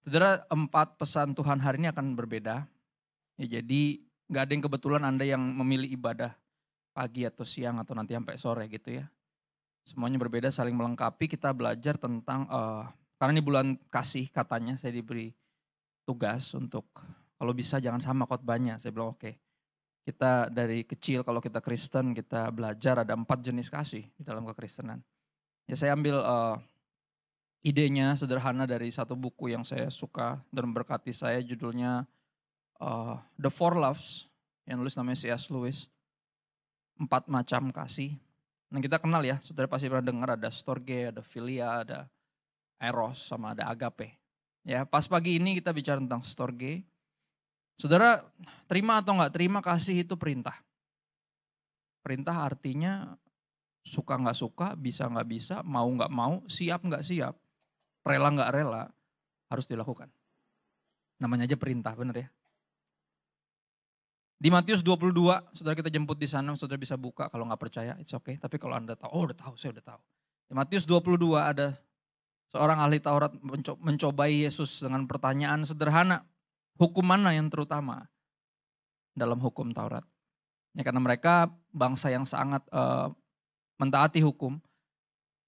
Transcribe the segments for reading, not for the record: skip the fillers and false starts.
Saudara, 4 pesan Tuhan hari ini akan berbeda. Ya, jadi nggak ada yang kebetulan Anda yang memilih ibadah pagi atau siang atau nanti sampai sore gitu ya. Semuanya berbeda, saling melengkapi. Kita belajar tentang, karena ini bulan kasih katanya saya diberi tugas untuk kalau bisa jangan sama khotbahnya. Saya bilang oke. Kita dari kecil kalau kita Kristen kita belajar ada 4 jenis kasih di dalam kekristenan. Ya saya ambil idenya sederhana dari satu buku yang saya suka dan memberkati saya, judulnya The Four Loves, yang nulis namanya C.S. Lewis. 4 macam kasih. Nah kita kenal ya, saudara pasti pernah dengar ada storge, ada philia, ada eros, sama ada agape. Ya, pas pagi ini kita bicara tentang storge. Saudara, terima atau enggak terima, kasih itu perintah. Perintah artinya suka nggak suka, bisa nggak bisa, mau nggak mau, siap nggak siap, rela nggak rela, harus dilakukan. Namanya aja perintah, bener ya. Di Matius 22, saudara kita jemput di sana, saudara bisa buka kalau nggak percaya, it's okay. Tapi kalau Anda tahu, oh udah tahu, saya udah tahu. Di Matius 22 ada seorang ahli Taurat mencobai Yesus dengan pertanyaan sederhana. Hukum mana yang terutama dalam hukum Taurat? Ya, karena mereka bangsa yang sangat mentaati hukum.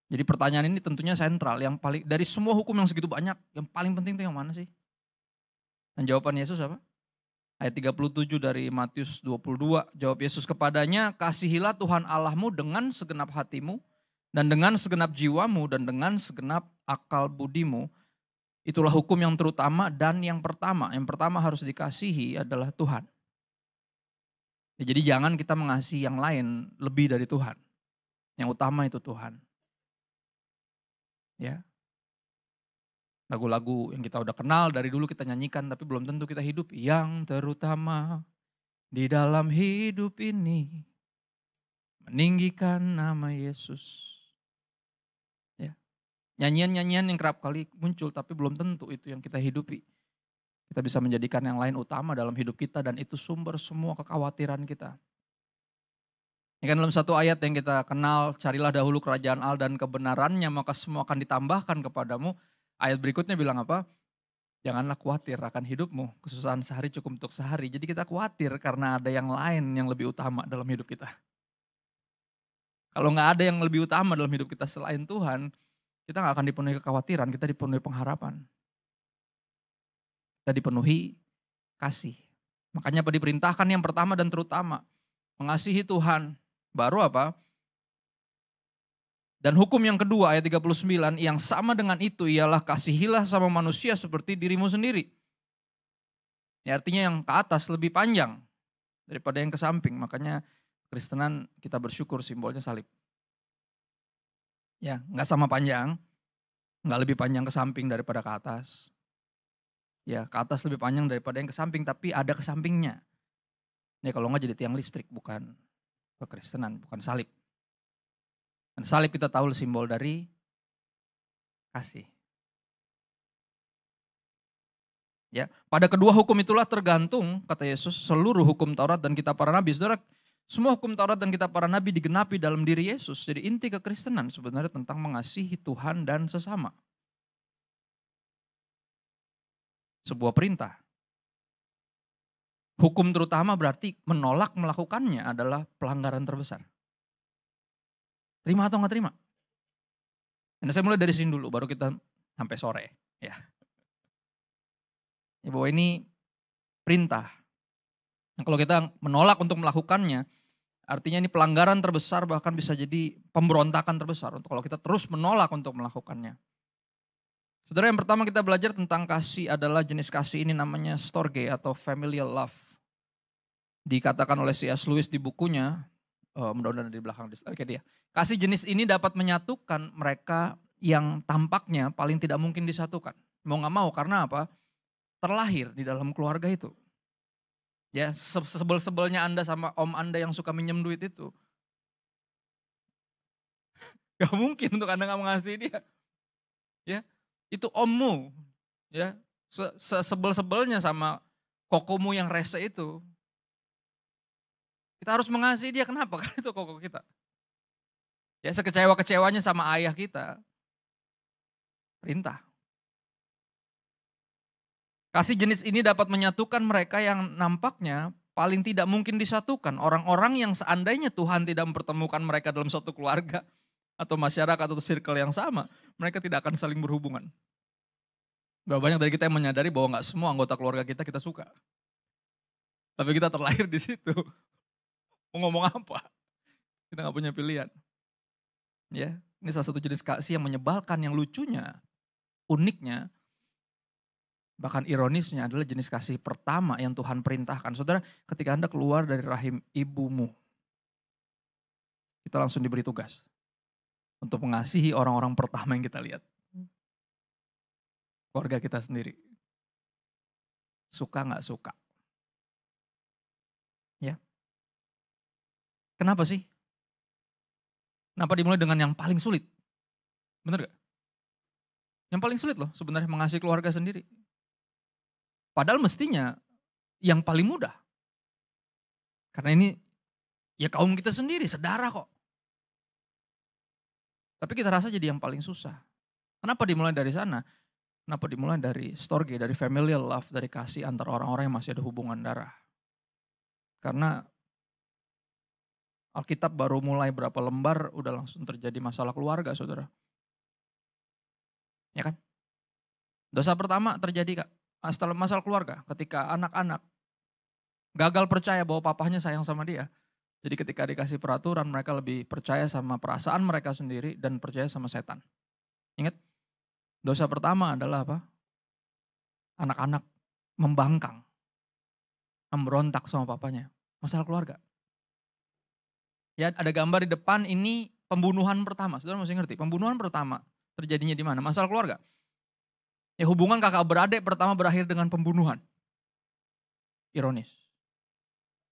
Jadi pertanyaan ini tentunya sentral. Yang paling dari semua hukum yang segitu banyak, yang paling penting itu yang mana sih? Dan jawaban Yesus apa? Ayat 37 dari Matius 22, jawab Yesus kepadanya, kasihilah Tuhan Allahmu dengan segenap hatimu, dan dengan segenap jiwamu, dan dengan segenap akal budimu. Itulah hukum yang terutama dan yang pertama. Yang pertama harus dikasihi adalah Tuhan. Ya, jadi jangan kita mengasihi yang lain lebih dari Tuhan. Yang utama itu Tuhan. Ya. Lagu-lagu yang kita udah kenal dari dulu kita nyanyikan, tapi belum tentu kita hidup. Yang terutama di dalam hidup ini, meninggikan nama Yesus. Ya. Nyanyian-nyanyian yang kerap kali muncul, tapi belum tentu itu yang kita hidupi. Kita bisa menjadikan yang lain utama dalam hidup kita, dan itu sumber semua kekhawatiran kita. Ini kan dalam satu ayat yang kita kenal, carilah dahulu kerajaan Allah dan kebenarannya, maka semua akan ditambahkan kepadamu. Ayat berikutnya bilang apa? Janganlah khawatir akan hidupmu, kesusahan sehari cukup untuk sehari. Jadi kita khawatir karena ada yang lain yang lebih utama dalam hidup kita. Kalau nggak ada yang lebih utama dalam hidup kita selain Tuhan, kita nggak akan dipenuhi kekhawatiran, kita dipenuhi pengharapan. Kita dipenuhi kasih. Makanya apa diperintahkan yang pertama dan terutama, mengasihi Tuhan. Baru apa? Dan hukum yang kedua ayat 39, yang sama dengan itu ialah kasihilah sama manusia seperti dirimu sendiri. Ya, artinya yang ke atas lebih panjang daripada yang ke samping. Makanya Kristenan kita bersyukur simbolnya salib. Ya, nggak sama panjang, nggak lebih panjang ke samping daripada ke atas. Ya, ke atas lebih panjang daripada yang ke samping, tapi ada ke sampingnya. Ya, kalau nggak jadi tiang listrik, bukan kekristenan, bukan salib. Dan salib kita tahu simbol dari kasih. Ya, pada kedua hukum itulah tergantung, kata Yesus, seluruh hukum Taurat dan kitab para nabi. Saudara, semua hukum Taurat dan kitab para nabi digenapi dalam diri Yesus. Jadi inti kekristenan sebenarnya tentang mengasihi Tuhan dan sesama. Sebuah perintah. Hukum terutama berarti menolak melakukannya adalah pelanggaran terbesar. Terima atau nggak terima? Nah, saya mulai dari sini dulu, baru kita sampai sore. Ya, bahwa ini perintah. Nah, kalau kita menolak untuk melakukannya, artinya ini pelanggaran terbesar, bahkan bisa jadi pemberontakan terbesar. Untuk kalau kita terus menolak untuk melakukannya. Saudara, yang pertama kita belajar tentang kasih adalah jenis kasih ini namanya storge atau familial love. Dikatakan oleh C.S. Lewis di bukunya, mudah-mudahan di belakang, oke dia. Kasih jenis ini dapat menyatukan mereka yang tampaknya paling tidak mungkin disatukan. Mau gak mau, karena apa? Terlahir di dalam keluarga itu. Ya, sebel-sebelnya Anda sama om Anda yang suka minjem duit itu. Gak mungkin untuk Anda gak mengasihi dia. Ya, itu ommu. Ya, sebel-sebelnya sama kokomu yang rese itu. Kita harus mengasihi dia, kenapa? Karena itu koko kita. Ya, sekecewa-kecewanya sama ayah kita. Perintah. Kasih jenis ini dapat menyatukan mereka yang nampaknya paling tidak mungkin disatukan. Orang-orang yang seandainya Tuhan tidak mempertemukan mereka dalam suatu keluarga atau masyarakat atau circle yang sama, mereka tidak akan saling berhubungan. Berapa banyak dari kita yang menyadari bahwa nggak semua anggota keluarga kita suka. Tapi kita terlahir di situ. Mau ngomong apa? Kita nggak punya pilihan. Ya, ini salah satu jenis kasih yang menyebalkan, yang lucunya, uniknya, bahkan ironisnya adalah jenis kasih pertama yang Tuhan perintahkan. Saudara, ketika Anda keluar dari rahim ibumu, kita langsung diberi tugas untuk mengasihi orang-orang pertama yang kita lihat. Keluarga kita sendiri. Suka nggak suka. Ya. Kenapa sih? Kenapa dimulai dengan yang paling sulit? Bener gak? Yang paling sulit loh sebenarnya mengasihi keluarga sendiri. Padahal mestinya yang paling mudah. Karena ini ya kaum kita sendiri, saudara kok. Tapi kita rasa jadi yang paling susah. Kenapa dimulai dari sana? Kenapa dimulai dari storge, dari familial love, dari kasih antar orang-orang yang masih ada hubungan darah. Karena Alkitab baru mulai berapa lembar udah langsung terjadi masalah keluarga, saudara. Ya kan? Dosa pertama terjadi Kak, masalah keluarga ketika anak-anak gagal percaya bahwa papahnya sayang sama dia. Jadi ketika dikasih peraturan mereka lebih percaya sama perasaan mereka sendiri dan percaya sama setan. Ingat, dosa pertama adalah apa? Anak-anak membangkang, memberontak sama papanya. Masalah keluarga. Ya, ada gambar di depan, ini pembunuhan pertama. Saudara mesti ngerti, pembunuhan pertama terjadinya di mana? Masalah keluarga. Ya, hubungan kakak beradik pertama berakhir dengan pembunuhan. Ironis.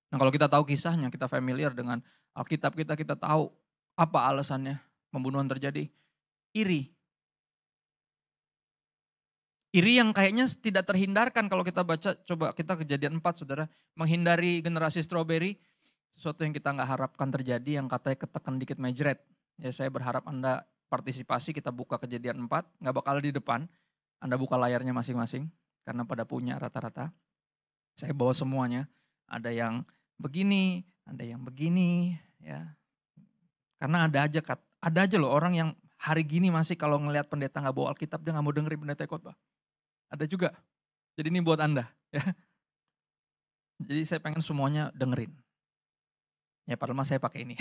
Nah, kalau kita tahu kisahnya, kita familiar dengan Alkitab kita tahu apa alasannya pembunuhan terjadi. Iri. Iri yang kayaknya tidak terhindarkan kalau kita baca, coba kita Kejadian 4 saudara. Menghindari generasi strawberry, sesuatu yang kita nggak harapkan terjadi, yang katanya ketekan dikit mejret. Ya, saya berharap Anda partisipasi, kita buka Kejadian 4, nggak bakal di depan. Anda buka layarnya masing-masing, karena pada punya rata-rata. Saya bawa semuanya, ada yang begini, ada yang begini, ya. Karena ada aja loh orang yang hari gini masih kalau ngelihat pendeta nggak bawa Alkitab, dia nggak mau dengerin pendeta khotbah. Ada juga. Jadi ini buat Anda, ya. Jadi saya pengen semuanya dengerin. Ya padahal mas saya pakai ini.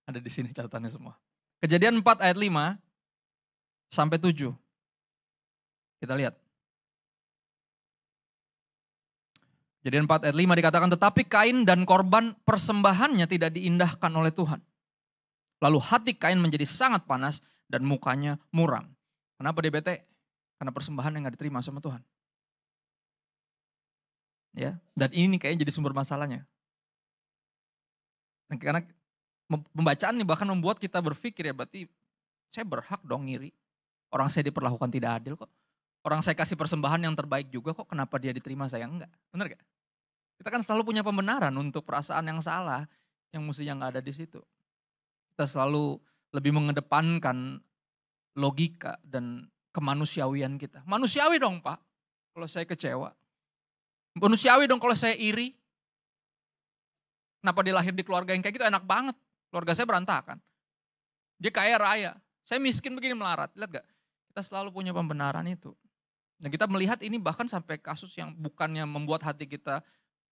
Ada di sini catatannya semua. Kejadian 4 ayat 5 sampai 7. Kita lihat. Kejadian 4 ayat 5 dikatakan, tetapi Kain dan korban persembahannya tidak diindahkan oleh Tuhan. Lalu hati Kain menjadi sangat panas dan mukanya muram. Kenapa dia bete? Karena persembahan yang gak diterima sama Tuhan. Ya, dan ini kayaknya jadi sumber masalahnya. Nah, karena pembacaannya bahkan membuat kita berpikir ya berarti saya berhak dong ngiri. Orang saya diperlakukan tidak adil kok. Orang saya kasih persembahan yang terbaik juga kok, kenapa dia diterima saya enggak? Benar gak? Kita kan selalu punya pembenaran untuk perasaan yang salah yang mestinya gak ada di situ. Kita selalu lebih mengedepankan logika dan kemanusiawian kita. Manusiawi dong Pak kalau saya kecewa. Manusiawi dong kalau saya iri. Kenapa dia lahir di keluarga yang kayak gitu, enak banget. Keluarga saya berantakan. Dia kaya raya. Saya miskin begini melarat. Lihat gak? Kita selalu punya pembenaran itu. Dan kita melihat ini bahkan sampai kasus yang bukannya membuat hati kita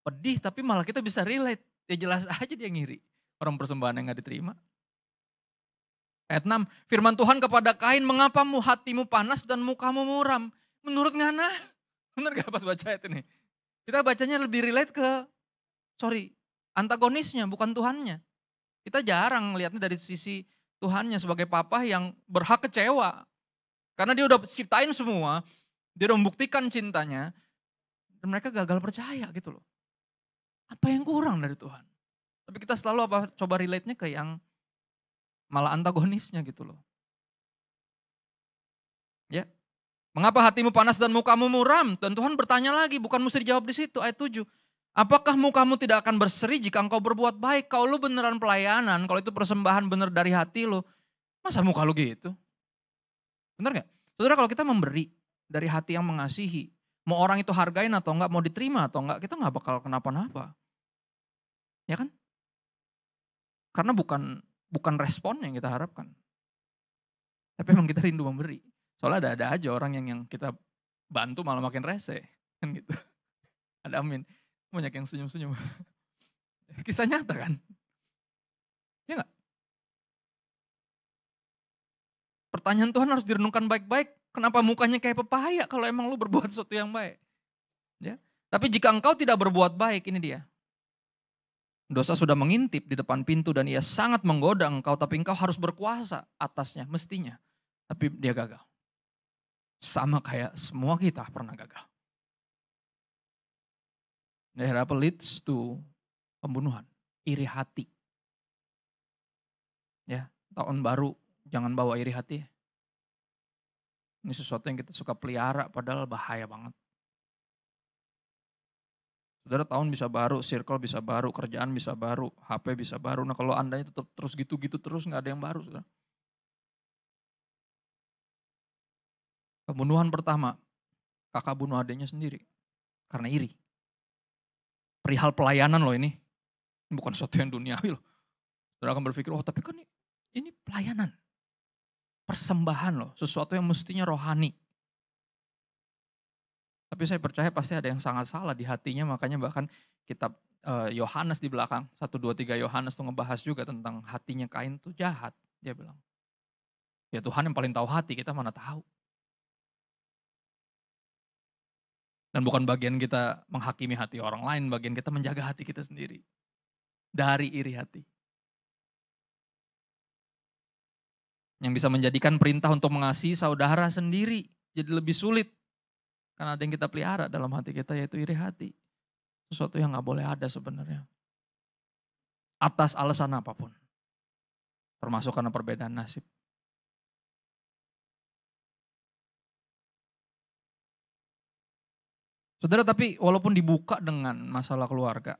pedih, tapi malah kita bisa relate. Ya jelas aja dia ngiri. Orang persembahan yang gak diterima. Ayat 6, firman Tuhan kepada Kain, mengapa hatimu panas dan mukamu muram? Menurut Ngana, benar gak pas baca ayat ini? Kita bacanya lebih relate ke, antagonisnya, bukan Tuhannya. Kita jarang melihatnya dari sisi Tuhannya sebagai papa yang berhak kecewa. Karena dia udah ciptain semua, dia udah membuktikan cintanya, dan mereka gagal percaya gitu loh. Apa yang kurang dari Tuhan? Tapi kita selalu coba relate-nya ke yang malah antagonisnya gitu loh. Ya. Mengapa hatimu panas dan mukamu muram? Dan Tuhan bertanya lagi, bukan mesti dijawab di situ, ayat 7. Apakah mukamu tidak akan berseri jika engkau berbuat baik? Kalau lu beneran pelayanan, kalau itu persembahan bener dari hati lu, masa muka lu gitu? Bener gak? Saudara, kalau kita memberi dari hati yang mengasihi, Mau orang itu hargain atau enggak, mau diterima atau enggak, kita nggak bakal kenapa-napa. Ya kan? Karena bukan respon yang kita harapkan. Tapi emang kita rindu memberi. Soalnya ada aja orang yang kita bantu malah makin rese. Kan gitu. Ada amin. Banyak yang senyum-senyum. Kisah nyata kan? Ya enggak? Pertanyaan Tuhan harus direnungkan baik-baik. Kenapa mukanya kayak pepaya kalau emang lu berbuat sesuatu yang baik? Ya. Tapi jika engkau tidak berbuat baik, ini dia. Dosa sudah mengintip di depan pintu dan ia sangat menggoda engkau, tapi engkau harus berkuasa atasnya, mestinya. Tapi dia gagal. Sama kayak semua kita pernah gagal. That leads to pembunuhan, iri hati. Ya, tahun baru jangan bawa iri hati. Ini sesuatu yang kita suka pelihara padahal bahaya banget. Saudara, tahun bisa baru, circle bisa baru, kerjaan bisa baru, HP bisa baru. Nah kalau Anda tetap terus gitu-gitu terus nggak ada yang baru. Saudara. Pembunuhan pertama, kakak bunuh adiknya sendiri karena iri. Perihal pelayanan loh ini bukan sesuatu yang duniawi loh. Saudara akan berpikir, oh tapi kan ini pelayanan. Persembahan loh, sesuatu yang mestinya rohani. Tapi saya percaya pasti ada yang sangat salah di hatinya, makanya bahkan kitab Yohanes di belakang, 1, 2, 3 Yohanes tuh ngebahas juga tentang hatinya Kain tuh jahat, dia bilang. Ya Tuhan yang paling tahu hati, kita mana tahu. Dan bukan bagian kita menghakimi hati orang lain, bagian kita menjaga hati kita sendiri. Dari iri hati. Yang bisa menjadikan perintah untuk mengasihi saudara sendiri jadi lebih sulit. Karena ada yang kita pelihara dalam hati kita yaitu iri hati. Sesuatu yang gak boleh ada sebenarnya. Atas alasan apapun. Termasuk karena perbedaan nasib. Saudara, tapi walaupun dibuka dengan masalah keluarga.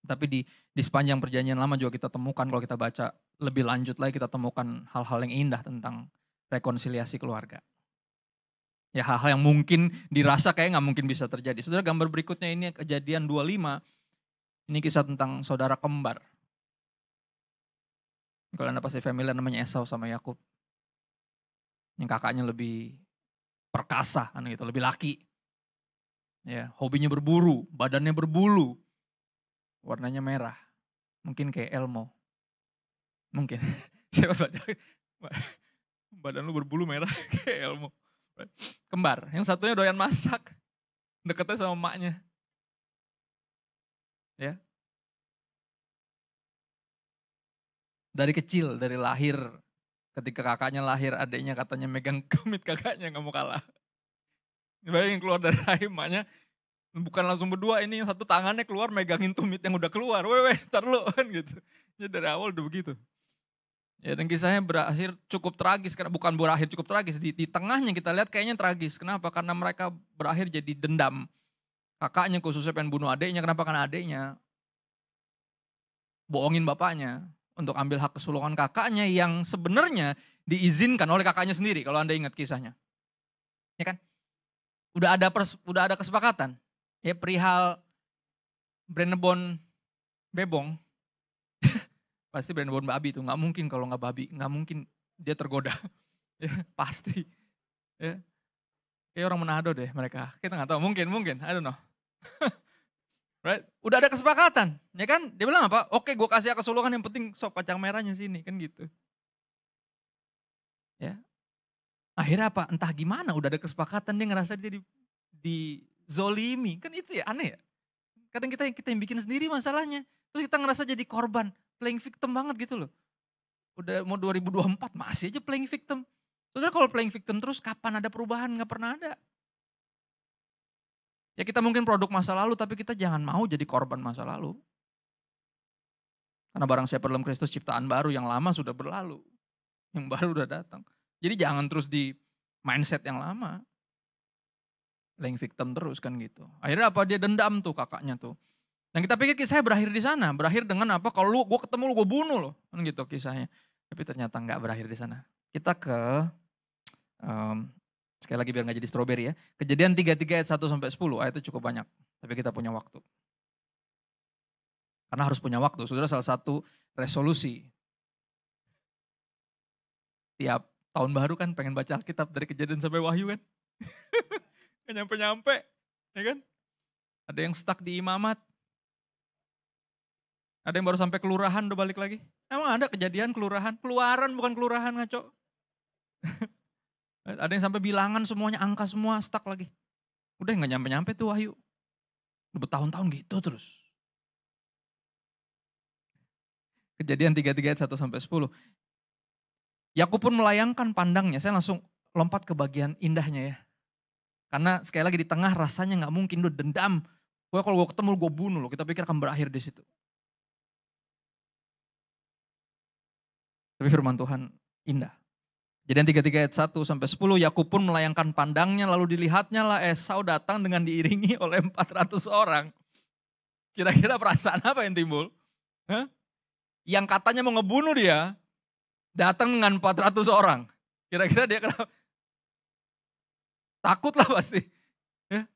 Tapi di sepanjang perjanjian lama juga kita temukan kalau kita baca lebih lanjut lagi kita temukan hal-hal yang indah tentang rekonsiliasi keluarga. Ya hal-hal yang mungkin dirasa kayak gak mungkin bisa terjadi. Saudara, gambar berikutnya ini Kejadian 25. Ini kisah tentang saudara kembar. Kalau Anda pasti familiar namanya Esau sama Yakub. Yang kakaknya lebih perkasa, kan gitu, lebih laki. Ya, hobinya berburu, badannya berbulu. Warnanya merah. Mungkin kayak Elmo. Mungkin. Saya pas baca, badan lu berbulu merah kayak Elmo. Kembar, yang satunya doyan masak, deketnya sama emaknya. Ya. Dari kecil, dari lahir, ketika kakaknya lahir, adiknya katanya megang kemit kakaknya, gak mau kalah. Bayangin keluar dari rahim emaknya, bukan langsung berdua, ini satu tangannya keluar megangin tumit yang udah keluar. Weh, ntar lu kan gitu. Jadi dari awal udah begitu. Ya, dan kisahnya berakhir cukup tragis, karena bukan berakhir cukup tragis, di tengahnya kita lihat kayaknya tragis. Kenapa? Karena mereka berakhir jadi dendam. Kakaknya khususnya pengen bunuh adiknya, kenapa? Karena adiknya bohongin bapaknya untuk ambil hak kesulungan kakaknya yang sebenarnya diizinkan oleh kakaknya sendiri, kalau Anda ingat kisahnya. Ya kan? Udah ada kesepakatan. Ya perihal Brenebon Bebong, pasti Brenebon babi itu, nggak mungkin kalau nggak babi, nggak mungkin dia tergoda, ya, pasti. Ya. Kayak orang Manado deh mereka, kita nggak tahu, mungkin, I don't know. Right? Udah ada kesepakatan, ya kan? Dia bilang apa? Oke, gue kasih kesulungan, yang penting sop kacang merahnya sini, kan gitu. Ya. Akhirnya apa? Entah gimana, udah ada kesepakatan, dia ngerasa dia dizolimi, kan itu ya aneh ya. Kadang kita yang bikin sendiri masalahnya, terus kita ngerasa jadi korban. Playing victim banget gitu loh. Udah mau 2024 masih aja playing victim. Saudara, kalau playing victim terus kapan ada perubahan? Gak pernah ada. Ya kita mungkin produk masa lalu tapi kita jangan mau jadi korban masa lalu. Karena barang siapa dalam Kristus ciptaan baru, yang lama sudah berlalu. Yang baru udah datang. Jadi jangan terus di mindset yang lama. Playing victim terus kan gitu. Akhirnya apa? Dia dendam tuh kakaknya tuh. Dan kita pikir kisahnya berakhir di sana. Berakhir dengan apa? Kalau gue ketemu gue bunuh loh. Kan gitu kisahnya. Tapi ternyata nggak berakhir di sana. Kita ke Sekali lagi biar gak jadi stroberi ya. Kejadian 33 ayat 1-10, ayat itu cukup banyak. Tapi kita punya waktu. Karena harus punya waktu. Saudara, salah satu resolusi tiap tahun baru kan pengen baca Alkitab dari Kejadian sampai Wahyu kan. Gak nyampe-nyampe, ya kan. Ada yang stuck di imamat. Ada yang baru sampai kelurahan udah balik lagi. Emang ada kejadian kelurahan? Keluaran bukan kelurahan, ngaco. Ada yang sampai bilangan semuanya, angka semua stuck lagi. Udah gak nyampe-nyampe tuh Wahyu. Udah bertahun-tahun gitu terus. Kejadian 33 ayat 1-10. Yakub pun melayangkan pandangnya, saya langsung lompat ke bagian indahnya ya. Karena sekali lagi di tengah rasanya gak mungkin, udah dendam. Pokoknya kalau gue ketemu gue bunuh loh, kita pikir akan berakhir di situ. Tapi firman Tuhan indah. Kejadian 33 ayat 1-10, Yakub pun melayangkan pandangnya, lalu dilihatnya lah Esau datang dengan diiringi oleh 400 orang. Kira-kira perasaan apa yang timbul? Hah? Yang katanya mau ngebunuh dia, datang dengan 400 orang. Kira-kira dia kenapa? Takut lah pasti. Ya,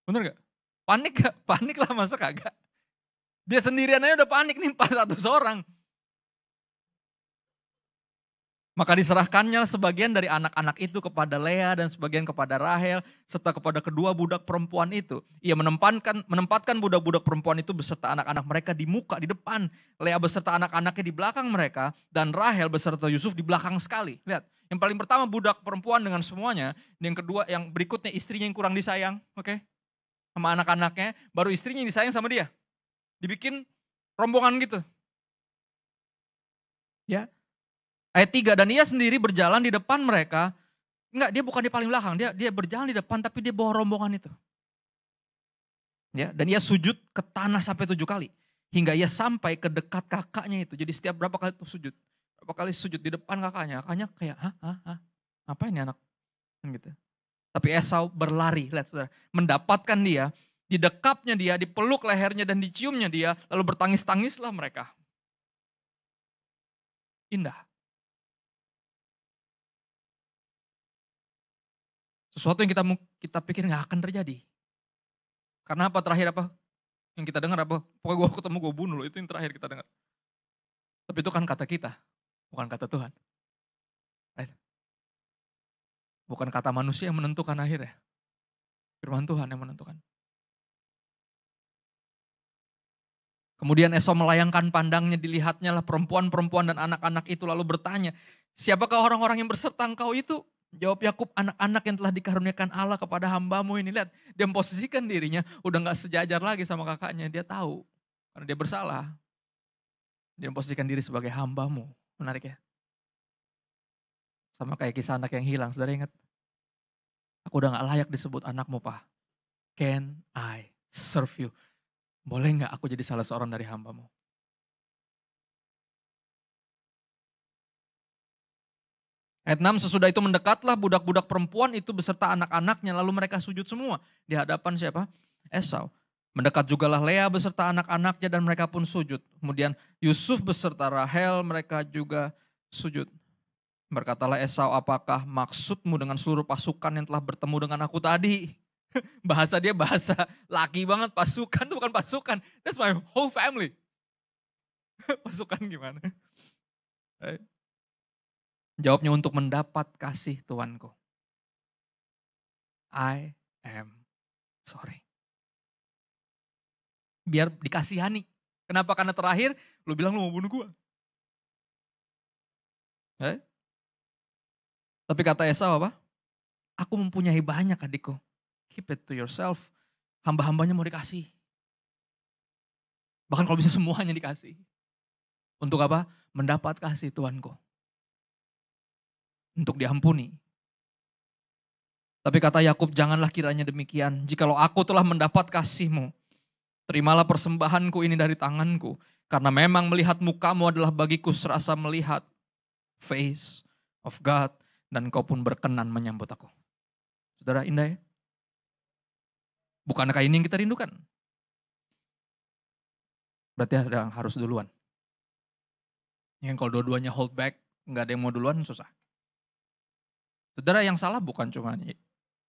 bener gak? Panik gak? Panik lah, masa kagak? Dia sendirian aja udah panik nih, 400 orang. Maka diserahkannya sebagian dari anak-anak itu kepada Lea dan sebagian kepada Rahel serta kepada kedua budak perempuan itu. Ia menempatkan budak-budak perempuan itu beserta anak-anak mereka di muka, di depan. Lea beserta anak-anaknya di belakang mereka dan Rahel beserta Yusuf di belakang sekali. Lihat, yang paling pertama budak perempuan dengan semuanya. Yang kedua, yang berikutnya istrinya yang kurang disayang, oke? Sama anak-anaknya, baru istrinya yang disayang sama dia. Dibikin rombongan gitu. Ya. Ayat 3, dan ia sendiri berjalan di depan mereka. Enggak, dia bukan di paling belakang, dia berjalan di depan tapi dia bawa rombongan itu. Ya, dan ia sujud ke tanah sampai 7 kali. Hingga ia sampai ke dekat kakaknya itu. Jadi setiap berapa kali itu sujud. Berapa kali sujud di depan kakaknya. Kakaknya kayak, apa ini anak? Gitu. Tapi Esau berlari, lihat saudara. Mendapatkan dia, didekapnya dia, dipeluk lehernya dan diciumnya dia. Lalu bertangis-tangislah mereka. Indah. Sesuatu yang kita pikir gak akan terjadi. Karena apa? Terakhir apa? Yang kita dengar apa? Pokoknya gue ketemu gue bunuh loh. Itu yang terakhir kita dengar. Tapi itu kan kata kita. Bukan kata Tuhan. Right? Bukan kata manusia yang menentukan akhirnya. Firman Tuhan yang menentukan. Kemudian Esau melayangkan pandangnya, dilihatnya lah perempuan-perempuan dan anak-anak itu lalu bertanya, siapakah orang-orang yang berserta engkau itu? Jawab Yakub, anak-anak yang telah dikaruniakan Allah kepada hambamu ini. Lihat, dia memposisikan dirinya udah gak sejajar lagi sama kakaknya. Dia tahu, karena dia bersalah. Dia memposisikan diri sebagai hambamu. Menarik ya? Sama kayak kisah anak yang hilang, saudara ingat? Aku udah gak layak disebut anakmu, Pak. Can I serve you? Boleh gak aku jadi salah seorang dari hambamu? Ayat 6, sesudah itu mendekatlah budak-budak perempuan itu beserta anak-anaknya, lalu mereka sujud semua. Di hadapan siapa? Esau. Mendekat jugalah Lea beserta anak-anaknya dan mereka pun sujud. Kemudian Yusuf beserta Rahel, mereka juga sujud. Berkatalah Esau, apakah maksudmu dengan seluruh pasukan yang telah bertemu dengan aku tadi? Bahasa dia bahasa laki banget, pasukan itu bukan pasukan. That's my whole family. Pasukan gimana? Jawabnya untuk mendapat kasih Tuanku. I am sorry. Biar dikasihani. Kenapa? Karena terakhir lu bilang lu mau bunuh gue. Tapi kata Esau apa? Aku mempunyai banyak adikku. Keep it to yourself. Hamba-hambanya mau dikasih. Bahkan kalau bisa semuanya dikasih. Untuk apa? Mendapat kasih Tuanku. Untuk diampuni. Tapi kata Yakub, janganlah kiranya demikian. Jikalau aku telah mendapat kasih-Mu, terimalah persembahanku ini dari tanganku. Karena memang melihat mukamu adalah bagiku serasa melihat face of God. Dan Kau pun berkenan menyambut aku. Saudara, indah ya? Bukankah ini yang kita rindukan? Berarti ada yang harus duluan. Yang kalau dua-duanya hold back, nggak ada yang mau duluan, susah. Saudara, yang salah bukan cuma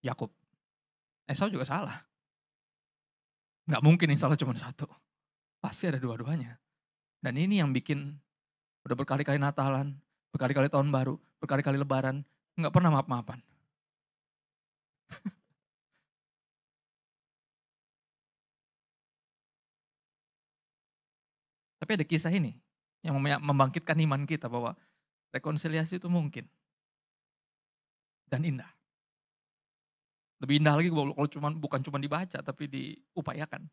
Yakub. Esau juga salah. Nggak mungkin yang salah cuma satu. Pasti ada dua-duanya. Dan ini yang bikin udah berkali-kali Natalan, berkali-kali tahun baru, berkali-kali lebaran, nggak pernah maaf-maafan. Tapi ada kisah ini yang membangkitkan iman kita bahwa rekonsiliasi itu mungkin dan indah. Lebih indah lagi kalau bukan cuma dibaca tapi diupayakan.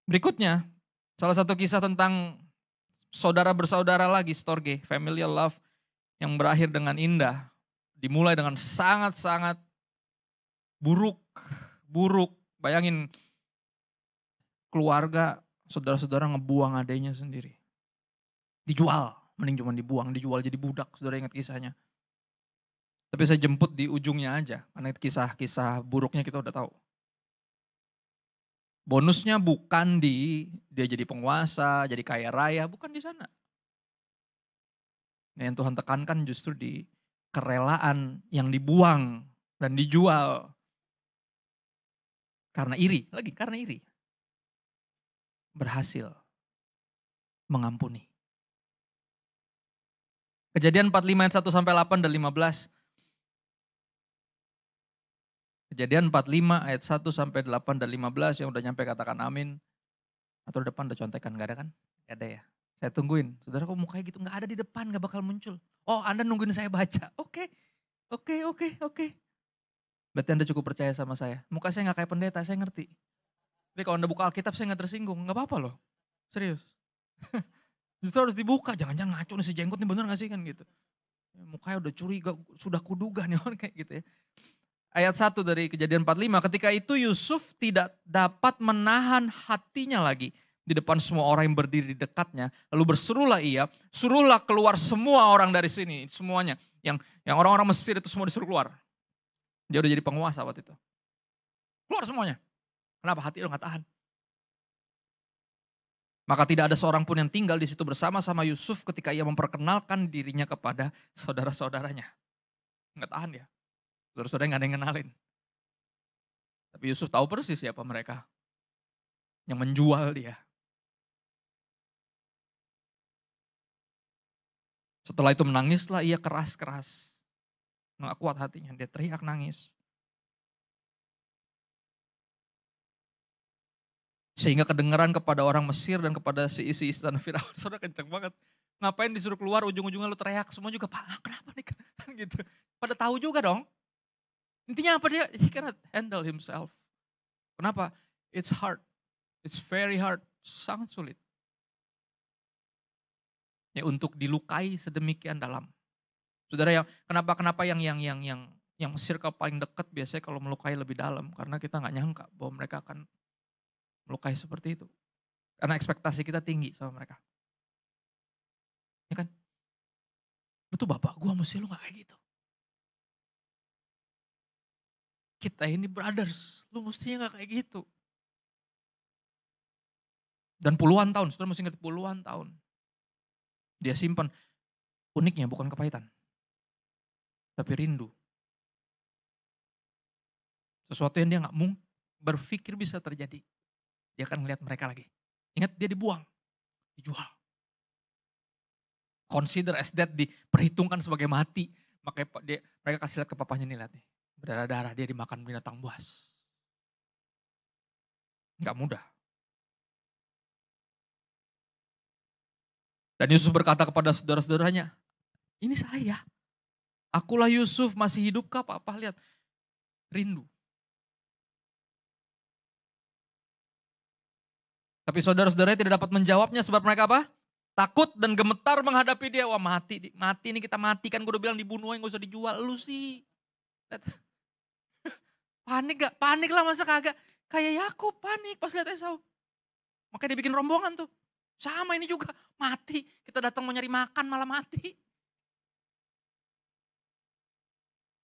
Berikutnya, salah satu kisah tentang saudara bersaudara lagi, storge, familial love yang berakhir dengan indah, dimulai dengan sangat-sangat buruk. Bayangin keluarga saudara-saudara ngebuang adanya sendiri. Dijual, mending cuma dijual jadi budak, saudara ingat kisahnya. Tapi saya jemput di ujungnya aja, karena kisah-kisah buruknya kita udah tahu. Bonusnya bukan di dia jadi penguasa, jadi kaya raya, bukan di sana. Nah, yang Tuhan tekankan justru di kerelaan yang dibuang dan dijual. Karena iri, berhasil mengampuni. Kejadian 45 ayat 1 sampai 8 dan 15. Kejadian 45 ayat 1 sampai 8 dan 15 yang udah nyampe katakan amin. Atau di depan udah contekan, gak ada kan? Gak ada ya. Saya tungguin, saudara kok mukanya gitu, gak ada di depan, gak bakal muncul. Oh, Anda nungguin saya baca, oke. Berarti Anda cukup percaya sama saya. Muka saya gak kayak pendeta, saya ngerti. Tapi kalau Anda buka Alkitab saya gak tersinggung, gak apa-apa loh. Serius. Justru harus dibuka, jangan-jangan ngaco nih si jenggot nih, bener gak sih kan gitu. Mukanya udah curiga, sudah kuduga nih orang kayak gitu ya. Ayat 1 dari Kejadian 45, ketika itu Yusuf tidak dapat menahan hatinya lagi di depan semua orang yang berdiri di dekatnya. Lalu berserulah ia, suruhlah keluar semua orang dari sini, semuanya. Yang orang-orang Mesir itu semua disuruh keluar. Dia udah jadi penguasa waktu itu. Keluar semuanya. Kenapa? Hati lo gak tahan. Maka tidak ada seorang pun yang tinggal di situ bersama-sama Yusuf ketika ia memperkenalkan dirinya kepada saudara-saudaranya. Gak tahan dia. Saudara-saudara gak ada yang kenalin. Tapi Yusuf tahu persis siapa mereka yang menjual dia. Setelah itu menangislah ia keras-keras. Nggak kuat hatinya, dia teriak nangis. Sehingga kedengaran kepada orang Mesir dan kepada si isi istana Firaun. Saudara kenceng banget. Ngapain disuruh keluar, ujung-ujungnya lu teriak. Semua juga, Pak kenapa nih? Gitu. Pada tahu juga dong. Intinya apa dia? He cannot handle himself. Kenapa? It's hard. It's very hard. Sangat sulit. Ya untuk dilukai sedemikian dalam. Saudara yang kenapa yang circle paling dekat biasanya kalau melukai lebih dalam karena kita nggak nyangka bahwa mereka akan melukai seperti itu. Karena ekspektasi kita tinggi sama mereka. Ya kan? Lu tuh bapak gua mesti lu gak kayak gitu. Kita ini brothers, lu mestinya gak kayak gitu. Dan puluhan tahun, saudara mesti ngerti puluhan tahun. Dia simpan, uniknya bukan kepahitan. Tapi rindu. Sesuatu yang dia gak berpikir bisa terjadi. Dia akan ngeliat mereka lagi. Ingat dia dibuang, dijual. Consider as dead, diperhitungkan sebagai mati. Makanya mereka kasih lihat ke papanya nih, lihat nih. Berdarah-darah dia dimakan binatang buas. Gak mudah. Dan Yusuf berkata kepada saudara-saudaranya, ini saya. Akulah Yusuf, masih hidupkah Papa? Lihat, rindu. Tapi saudara-saudaranya tidak dapat menjawabnya sebab mereka apa? Takut dan gemetar menghadapi dia. Wah mati ini kita mati kan gue udah bilang dibunuh gak usah dijual. Lu sih. Panik gak? Panik lah masa kagak. Kayak Yakub panik pas lihat Esau. Makanya dia bikin rombongan tuh. Sama ini juga mati. Kita datang mau nyari makan malah mati.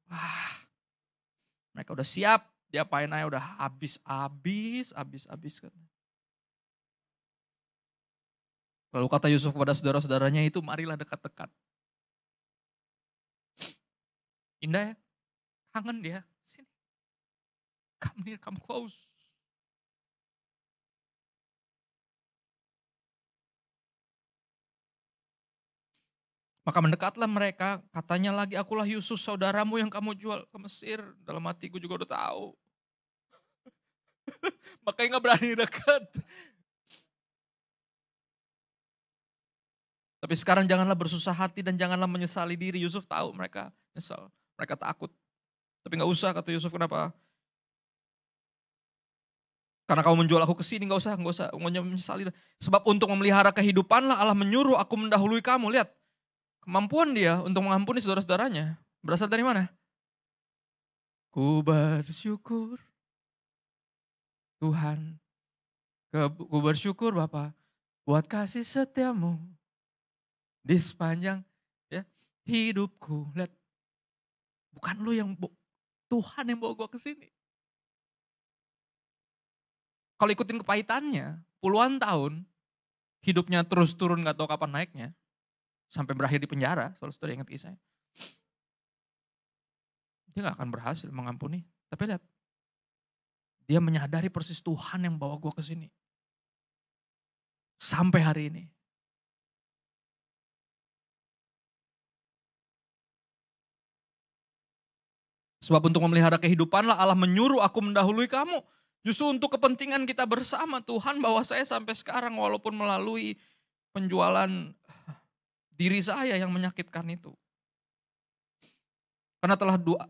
Wah. Mereka udah siap. Dia apain aja udah habis. Lalu kata Yusuf kepada saudara-saudaranya itu marilah dekat-dekat. Indah ya, kangen dia. Sini, come near, come close. Maka mendekatlah mereka, katanya lagi, akulah Yusuf saudaramu yang kamu jual ke Mesir. Dalam hatiku juga udah tahu. Makanya gak berani dekat. Tapi sekarang janganlah bersusah hati dan janganlah menyesali diri. Yusuf tahu mereka nyesal, mereka takut. Tapi gak usah, kata Yusuf, kenapa? Karena kamu menjual aku ke sini, gak usah menyesali. Sebab untuk memelihara kehidupanlah Allah menyuruh aku mendahului kamu. Lihat, kemampuan dia untuk mengampuni saudara-saudaranya berasal dari mana? Ku bersyukur Tuhan, ku bersyukur Bapa buat kasih setiamu di sepanjang ya hidupku. Lihat, bukan lu yang Tuhan yang bawa gue ke sini. Kalau ikutin kepahitannya, puluhan tahun, hidupnya terus turun gak tahu kapan naiknya, sampai berakhir di penjara, saudara ingat kisahnya. Dia gak akan berhasil mengampuni. Tapi lihat, dia menyadari persis Tuhan yang bawa gue ke sini. Sampai hari ini. Sebab untuk memelihara kehidupanlah Allah menyuruh aku mendahului kamu. Justru untuk kepentingan kita bersama, Tuhan bawa saya sampai sekarang walaupun melalui penjualan diri saya yang menyakitkan itu. Karena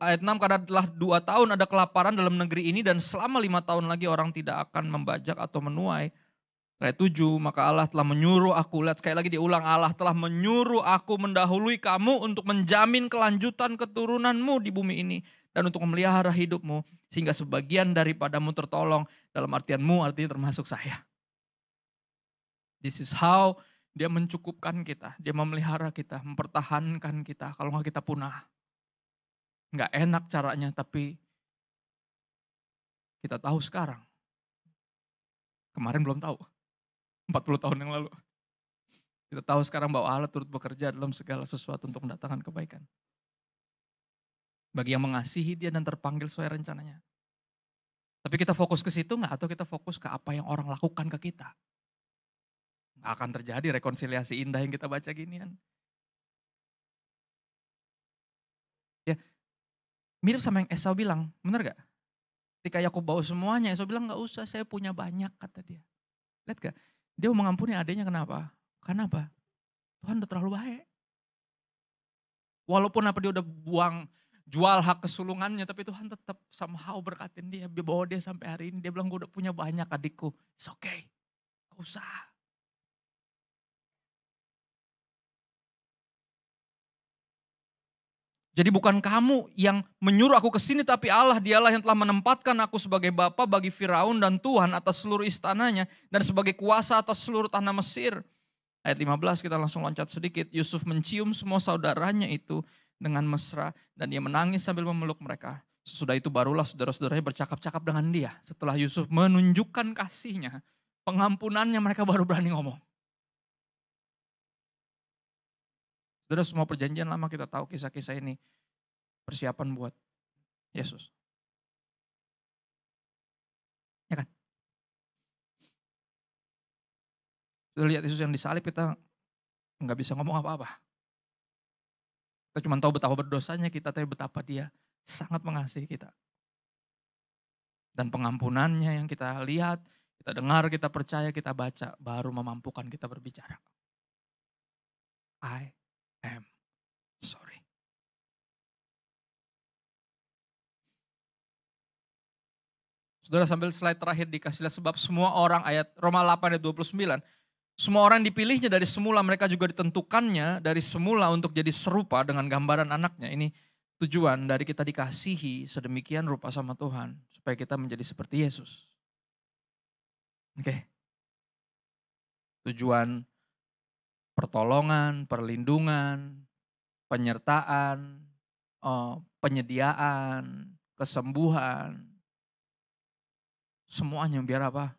ayat 6, karena telah 2 tahun ada kelaparan dalam negeri ini dan selama 5 tahun lagi orang tidak akan membajak atau menuai. Ayat 7, maka Allah telah menyuruh aku, lihat sekali lagi diulang, Allah telah menyuruh aku mendahului kamu untuk menjamin kelanjutan keturunanmu di bumi ini. Dan untuk memelihara hidupmu sehingga sebagian daripadamu tertolong, dalam artianmu artinya termasuk saya. This is how dia mencukupkan kita, dia memelihara kita, mempertahankan kita kalau nggak kita punah. Nggak enak caranya, tapi kita tahu sekarang. Kemarin belum tahu, 40 tahun yang lalu. Kita tahu sekarang bahwa Allah turut bekerja dalam segala sesuatu untuk mendatangkan kebaikan. Bagi yang mengasihi dia dan terpanggil sesuai rencananya. Tapi kita fokus ke situ nggak, atau kita fokus ke apa yang orang lakukan ke kita? Nggak akan terjadi rekonsiliasi indah yang kita baca ginian. Ya, mirip sama yang Esau bilang, benar gak? Ketika Yakub bawa semuanya, Esau bilang gak usah, saya punya banyak, kata dia. Lihat gak? Dia mau mengampuni adanya kenapa? Karena apa? Tuhan udah terlalu baik. Walaupun apa dia udah jual hak kesulungannya, tapi Tuhan tetap somehow berkatin dia, bawa dia sampai hari ini. Dia bilang, gue udah punya banyak adikku, it's okay, gak usah. Jadi bukan kamu yang menyuruh aku ke sini, tapi Allah, dialah yang telah menempatkan aku sebagai bapa bagi Firaun dan Tuhan atas seluruh istananya, dan sebagai kuasa atas seluruh tanah Mesir. Ayat 15 kita langsung loncat sedikit. Yusuf mencium semua saudaranya itu dengan mesra, dan dia menangis sambil memeluk mereka. Sesudah itu barulah saudara-saudaranya bercakap-cakap dengan dia. Setelah Yusuf menunjukkan kasihnya, pengampunannya, mereka baru berani ngomong. Saudara, semua perjanjian lama kita tahu kisah-kisah ini persiapan buat Yesus. Ya kan? Sudah lihat Yesus yang disalib, kita nggak bisa ngomong apa-apa. Kita cuma tahu betapa berdosanya kita, tapi betapa dia sangat mengasihi kita. Dan pengampunannya yang kita lihat, kita dengar, kita percaya, kita baca, baru memampukan kita berbicara. I am sorry. Saudara, sambil slide terakhir dikasih lihat, sebab semua orang, ayat Roma 8 ayat 29, semua orang dipilihnya dari semula, mereka juga ditentukannya dari semula untuk jadi serupa dengan gambaran anaknya. Ini tujuan dari kita dikasihi sedemikian rupa sama Tuhan, supaya kita menjadi seperti Yesus. Oke. Tujuan pertolongan, perlindungan, penyertaan, penyediaan, kesembuhan, semuanya biar apa?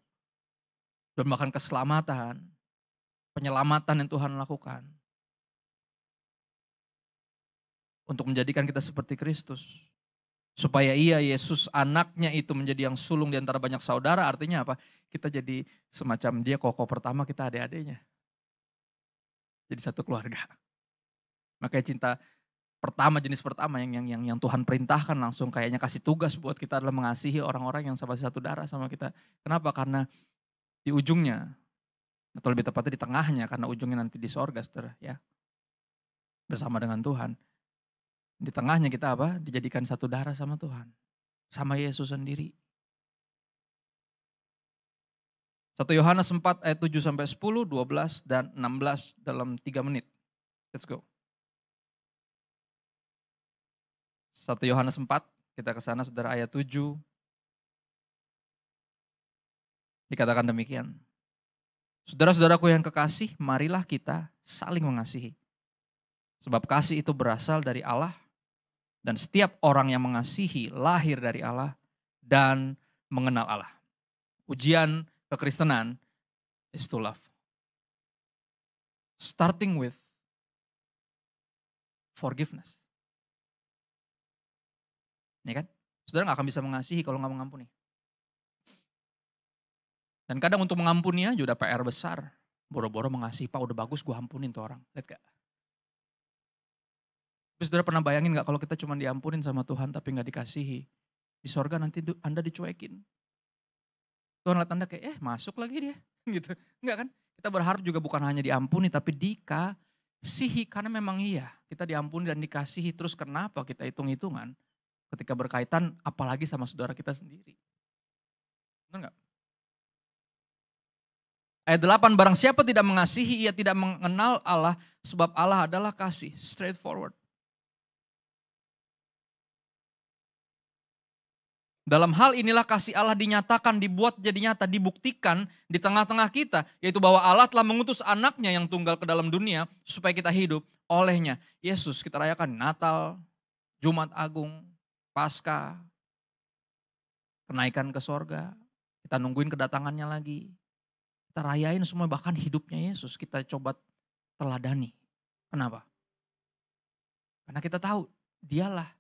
Dan bahkan keselamatan, penyelamatan yang Tuhan lakukan. untuk menjadikan kita seperti Kristus. Supaya Yesus anaknya itu menjadi yang sulung di antara banyak saudara, artinya apa? Kita jadi semacam dia kokoh pertama, kita adik-adiknya. Jadi satu keluarga. Makanya cinta pertama, jenis pertama yang Tuhan perintahkan langsung kayaknya kasih tugas buat kita adalah mengasihi orang-orang yang sama satu darah sama kita. Kenapa? Karena di ujungnya, atau lebih tepatnya di tengahnya, karena ujungnya nanti di sorga, saudara, ya. Bersama dengan Tuhan. Di tengahnya kita apa? Dijadikan satu darah sama Tuhan. Sama Yesus sendiri. 1 Yohanes 4 ayat 7 sampai 10, 12 dan 16 dalam 3 menit. Let's go. 1 Yohanes 4, kita ke sana saudara, ayat 7. Dikatakan demikian. Saudara-saudaraku yang kekasih, marilah kita saling mengasihi. Sebab kasih itu berasal dari Allah. Dan setiap orang yang mengasihi lahir dari Allah dan mengenal Allah. Ujian kekristenan is to love. Starting with forgiveness. Ini kan? Saudara gak akan bisa mengasihi kalau gak mengampuni. Dan kadang untuk mengampuni aja udah PR besar. Boro-boro mengasihi, Pak udah bagus gue ampunin tuh orang. Lihat gak? Tapi saudara pernah bayangin gak kalau kita cuma diampunin sama Tuhan tapi gak dikasihi. Di sorga nanti Anda dicuekin. Tuhan lihat Anda kayak masuk lagi dia. Gitu. Enggak kan? Kita berharap juga bukan hanya diampuni tapi dikasihi. Karena memang iya kita diampuni dan dikasihi. Terus kenapa kita hitung-hitungan ketika berkaitan apalagi sama saudara kita sendiri. Benar gak? Ayat 8, barang siapa tidak mengasihi ia tidak mengenal Allah sebab Allah adalah kasih. Straightforward. Dalam hal inilah kasih Allah dinyatakan, dibuat jadi nyata, dibuktikan di tengah-tengah kita. Yaitu bahwa Allah telah mengutus anaknya yang tunggal ke dalam dunia supaya kita hidup olehnya. Yesus kita rayakan Natal, Jumat Agung, Paskah, kenaikan ke sorga. Kita nungguin kedatangannya lagi. Kita rayain semua bahkan hidupnya Yesus kita coba teladani. Kenapa? Karena kita tahu dialah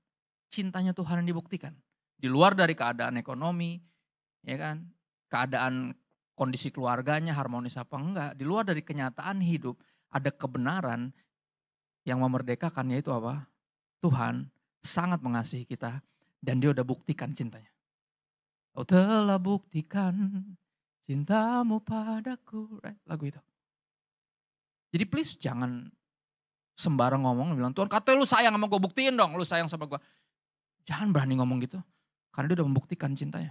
cintanya Tuhan yang dibuktikan. Di luar dari keadaan ekonomi, ya kan, keadaan kondisi keluarganya harmonis apa enggak, di luar dari kenyataan hidup, ada kebenaran yang memerdekakan, yaitu apa? Tuhan sangat mengasihi kita dan dia udah buktikan cintanya. Kau telah buktikan cintamu padaku, right? Lagu itu. Jadi please jangan sembarang ngomong, bilang Tuhan katanya lu sayang sama gue, buktiin dong lu sayang sama gue. Jangan berani ngomong gitu. Karena dia udah membuktikan cintanya.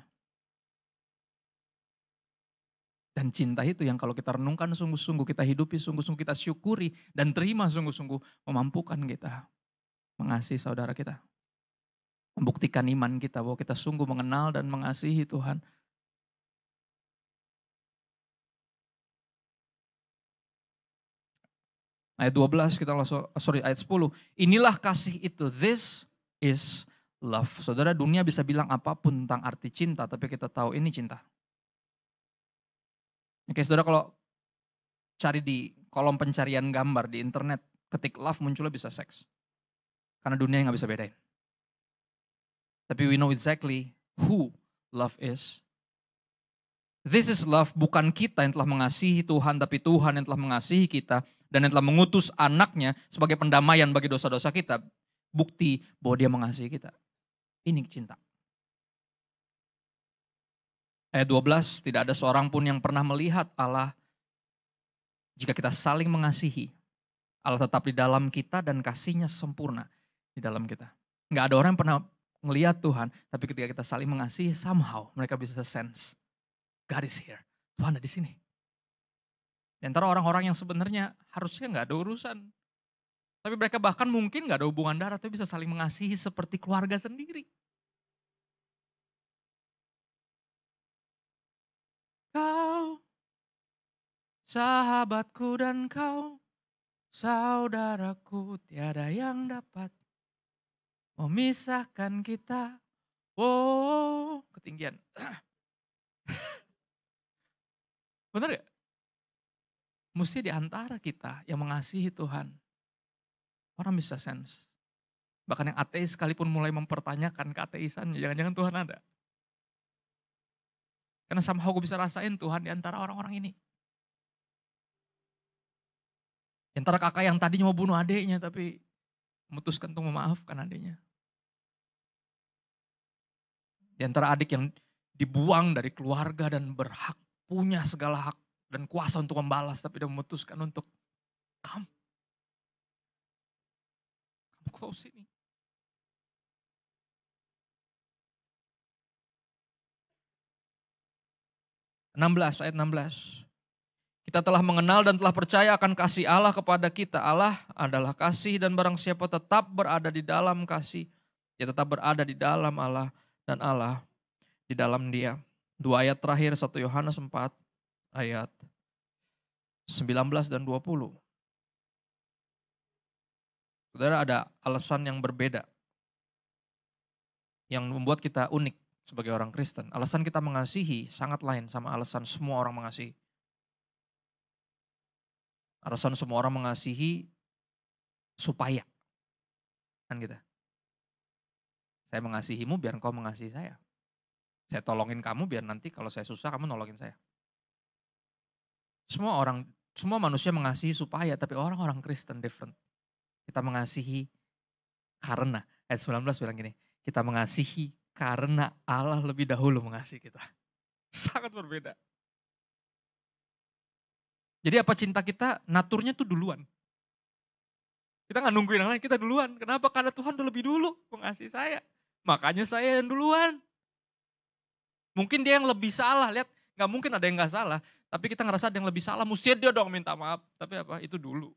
Dan cinta itu yang kalau kita renungkan sungguh-sungguh, kita hidupi sungguh-sungguh, kita syukuri dan terima sungguh-sungguh, memampukan kita mengasihi saudara kita. Membuktikan iman kita bahwa kita sungguh mengenal dan mengasihi Tuhan. Ayat 12 kita langsung, ayat 10. Inilah kasih itu, this is love. Saudara, dunia bisa bilang apapun tentang arti cinta, tapi kita tahu ini cinta. Oke, saudara, kalau cari di kolom pencarian gambar di internet, ketik love munculnya bisa seks. Karena dunia yang gak bisa bedain. Tapi we know exactly who love is. This is love, bukan kita yang telah mengasihi Tuhan, tapi Tuhan yang telah mengasihi kita dan yang telah mengutus anaknya sebagai pendamaian bagi dosa-dosa kita. Bukti bahwa dia mengasihi kita. Ini cinta. Ayat 12, tidak ada seorang pun yang pernah melihat Allah jika kita saling mengasihi. Allah tetap di dalam kita dan kasihnya sempurna di dalam kita. Nggak ada orang yang pernah melihat Tuhan, tapi ketika kita saling mengasihi, somehow mereka bisa sense. God is here. Tuhan ada di sini. Di antara orang-orang yang sebenarnya harusnya nggak ada urusan. Tapi mereka bahkan mungkin nggak ada hubungan darah, tapi bisa saling mengasihi seperti keluarga sendiri. Kau, sahabatku dan kau, saudaraku, tiada yang dapat memisahkan kita. Oh, ketinggian. Benar gak? Mesti di antara kita yang mengasihi Tuhan. Orang bisa sense. Bahkan yang ateis sekalipun mulai mempertanyakan keateisannya, jangan-jangan Tuhan ada. Karena somehow gue bisa rasain Tuhan di antara orang-orang ini. Di antara kakak yang tadinya mau bunuh adiknya tapi memutuskan untuk memaafkan adiknya. Di antara adik yang dibuang dari keluarga dan berhak, punya segala hak dan kuasa untuk membalas, tapi dia memutuskan untuk kamu close ini. Ayat 16. Kita telah mengenal dan telah percaya akan kasih Allah kepada kita. Allah adalah kasih dan barang siapa tetap berada di dalam kasih, dia tetap berada di dalam Allah dan Allah di dalam dia. 2 ayat terakhir 1 Yohanes 4 ayat 19 dan 20. Saudara, ada alasan yang berbeda yang membuat kita unik sebagai orang Kristen. Alasan kita mengasihi sangat lain sama alasan semua orang mengasihi. Alasan semua orang mengasihi supaya. Kan gitu. Saya mengasihimu biar engkau mengasihi saya. Saya tolongin kamu biar nanti kalau saya susah kamu nolongin saya. Semua manusia mengasihi supaya, tapi orang-orang Kristen different. Kita mengasihi karena, ayat 19 bilang gini, kita mengasihi karena Allah lebih dahulu mengasihi kita. Sangat berbeda. Jadi apa cinta kita, naturnya tuh duluan. Kita gak nungguin yang lain, kita duluan. Kenapa? Karena Tuhan udah lebih dulu mengasihi saya. Makanya saya yang duluan. Mungkin dia yang lebih salah, lihat gak mungkin ada yang gak salah. Tapi kita ngerasa ada yang lebih salah, mesti dia dong minta maaf. Tapi apa? Itu dulu.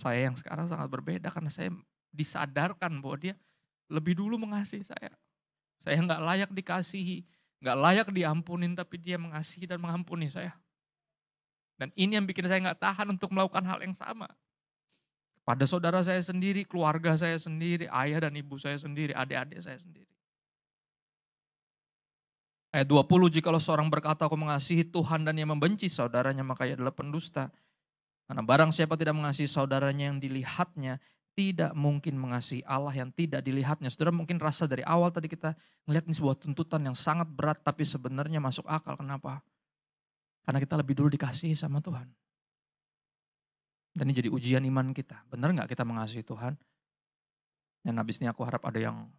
Saya yang sekarang sangat berbeda karena saya disadarkan bahwa dia lebih dulu mengasihi saya. Saya gak layak dikasihi, gak layak diampunin, tapi dia mengasihi dan mengampuni saya. Dan ini yang bikin saya gak tahan untuk melakukan hal yang sama. Pada saudara saya sendiri, keluarga saya sendiri, ayah dan ibu saya sendiri, adik-adik saya sendiri. Ayat 20, jikalau seorang berkata aku mengasihi Tuhan dan ia membenci saudaranya, maka ia adalah pendusta. Karena barang siapa tidak mengasihi saudaranya yang dilihatnya, tidak mungkin mengasihi Allah yang tidak dilihatnya. Saudara mungkin rasa dari awal tadi kita melihat ini sebuah tuntutan yang sangat berat, tapi sebenarnya masuk akal. Kenapa? Karena kita lebih dulu dikasihi sama Tuhan. Dan ini jadi ujian iman kita. Benar gak kita mengasihi Tuhan? Dan habis ini aku harap ada yang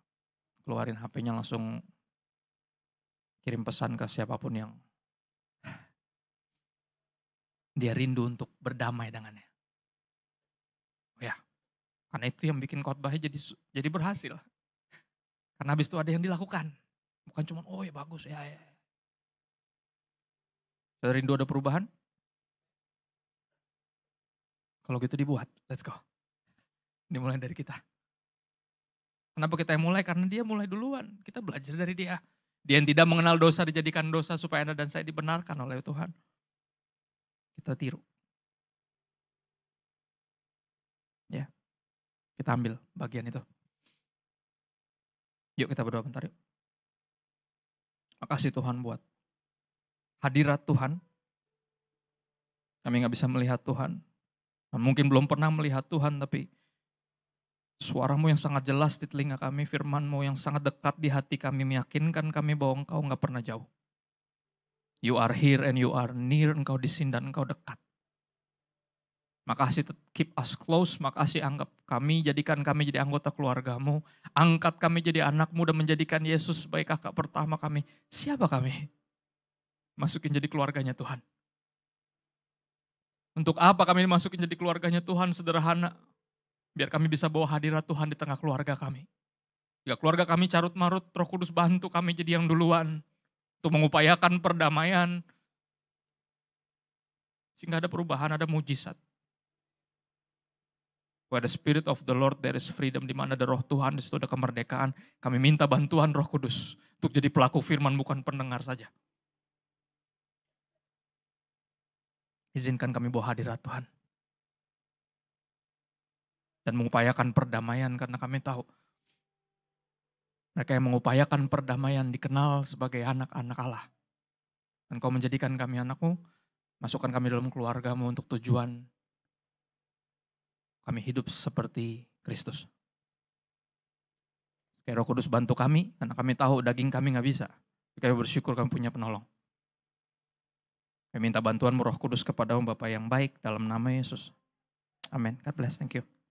keluarin HP-nya langsung kirim pesan ke siapapun yang dia rindu untuk berdamai dengannya. Oh ya, karena itu yang bikin khotbahnya jadi berhasil. Karena habis itu ada yang dilakukan. Bukan cuma, oh ya bagus ya. Saudara rindu ada perubahan? Kalau gitu dibuat, let's go. Dimulai dari kita. Kenapa kita yang mulai? Karena dia mulai duluan. Kita belajar dari dia. Dia yang tidak mengenal dosa dijadikan dosa supaya Anda dan saya dibenarkan oleh Tuhan. Kita tiru. Ya, kita ambil bagian itu. Yuk kita berdoa bentar yuk. Makasih Tuhan buat hadirat Tuhan. Kami gak bisa melihat Tuhan. Mungkin belum pernah melihat Tuhan, tapi suaramu yang sangat jelas di telinga kami, firmanmu yang sangat dekat di hati kami, meyakinkan kami bahwa engkau gak pernah jauh. You are here and you are near, engkau di sini dan engkau dekat. Makasih keep us close, makasih anggap kami, jadikan kami jadi anggota keluargamu. Angkat kami jadi anakmu dan menjadikan Yesus sebagai kakak pertama kami. Siapa kami? Masukin jadi keluarganya Tuhan. Untuk apa kami dimasukin jadi keluarganya Tuhan? Sederhana. Biar kami bisa bawa hadirat Tuhan di tengah keluarga kami. Jika keluarga kami carut marut, Roh Kudus bantu kami jadi yang duluan. Untuk mengupayakan perdamaian. Sehingga ada perubahan, ada mujizat. Where the Spirit of the Lord there is freedom. Di mana ada roh Tuhan, di situ ada kemerdekaan. Kami minta bantuan Roh Kudus. Untuk jadi pelaku firman bukan pendengar saja. Izinkan kami bawa hadirat Tuhan. Dan mengupayakan perdamaian karena kami tahu. Mereka yang mengupayakan perdamaian dikenal sebagai anak-anak Allah. Dan kau menjadikan kami anakmu, masukkan kami dalam keluargamu untuk tujuan kami hidup seperti Kristus. Kayak Roh Kudus bantu kami, karena kami tahu daging kami nggak bisa. Kami bersyukur kami punya penolong. Kami minta bantuan Roh Kudus kepadamu Bapa yang baik dalam nama Yesus. Amin. God bless. Thank you.